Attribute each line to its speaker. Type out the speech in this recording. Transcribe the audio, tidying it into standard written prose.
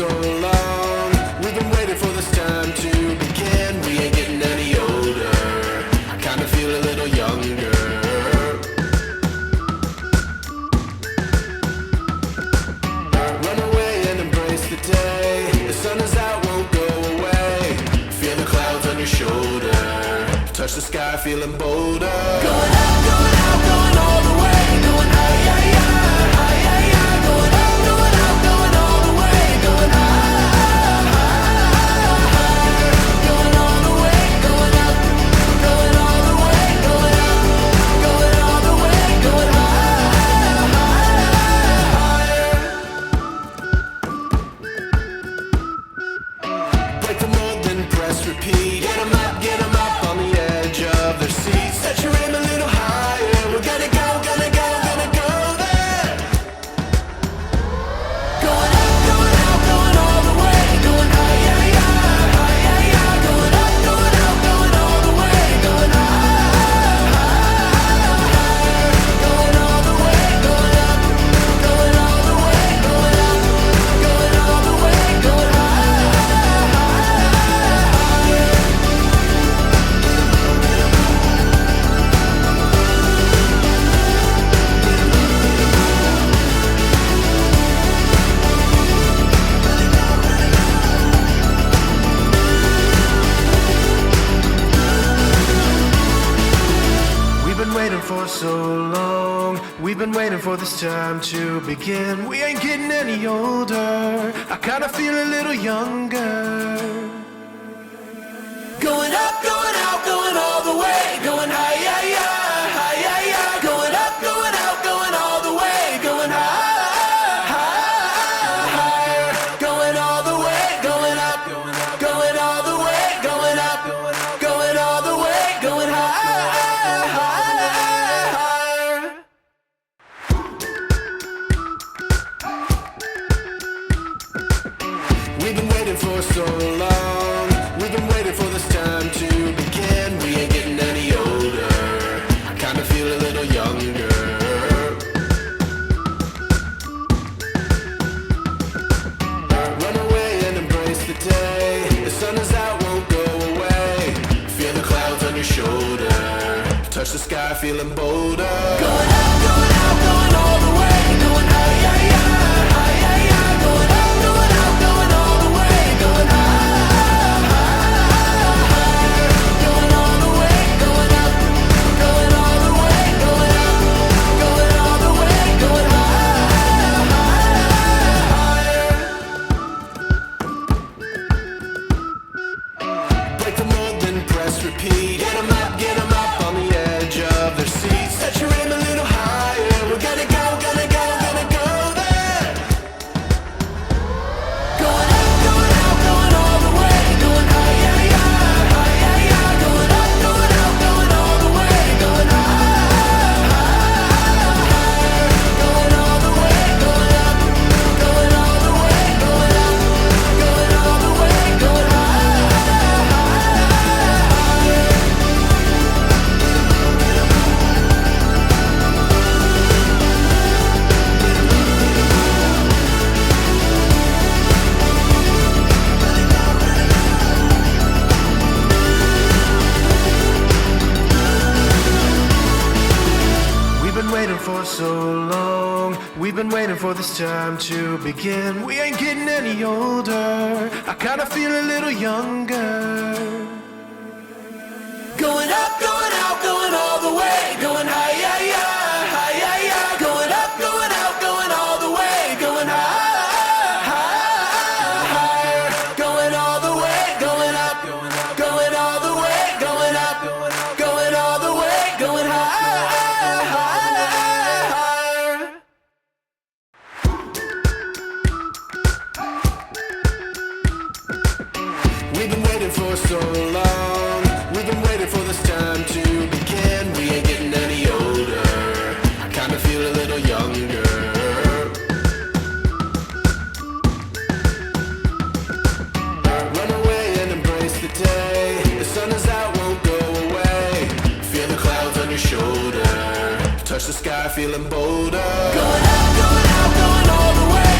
Speaker 1: so long. We've been waiting for this time to begin. We ain't getting any older. I kinda feel a little younger. Run away and embrace the day. The sun is out, won't go away. Feel the clouds on your shoulder. Touch the sky, feeling bolder. Going up, going out, going all the way. Going high, yeah, yeah, high, yeah, yeah. Going up, going out, going all the way. Going high, higher. Going all the way, going up. Going all the way, going up. Going all the way, going higher. Break the mold, then press repeat. Get 'em up on the edge of their seats. Set your aim a little higher. We're gonna go, gonna go, gonna go there. Going up, going out, going all the way. Going high, yeah, yeah, high, yeah, yeah. Going up, going out, going all the way. Going higher. Going all the way, going up. Going all the way, going up. Going all the way, going We've been waiting for so long. We've been waiting for this time to begin. We ain't getting any older. I kinda feel a little younger. Going up, going out, going all the way. Going high, yeah, yeah, high, yeah, yeah. Going up, going out, going all the way. Going higher. Going all the way, going up. Going all the way, going up. Going all the way, going higher. We've been waiting for so long. We've been waiting for this time to begin. We ain't getting any older. I kinda feel a little younger. Run away and embrace the day. The sun is out, won't go away. Feel the clouds on your shoulder. Touch the sky, feeling bolder. Going up, going out, going all the way. Going high, yeah, yeah, high, yeah, yeah. Going up, going out, going all the way. Going higher. Going all the way, going up. Going all the way, going up. Going all the way, going higher. Break the mold, then press repeat. Get 'em up on the edge of their seats. Set your aim a little higher. We're gonna go, gonna go, gonna go there. Going up, going out, going all the way. Going high, yeah, yeah, high, yeah, yeah. Going up, going out, going all the way. Going higher. Going all the way, going up. Going all the way, going up. Going all the way, going We've been waiting for so long. We've been waiting for this time to begin. We ain't getting any older. I kinda feel a little younger. Going up, going out, going all the way. Going high, yeah, yeah, high, yeah, yeah. Going up, going out, going all the way. Going higher. Going all the way, going up. Going all the way, going up. Going all the way, going higher. We've been waiting for so long. We've been waiting for this time to begin. We ain't getting any older. I kinda feel a little younger. Run away and embrace the day. The sun is out, won't go away. Feel the clouds on your shoulder. Touch the sky, feeling bolder. Going up, going out, going all the way.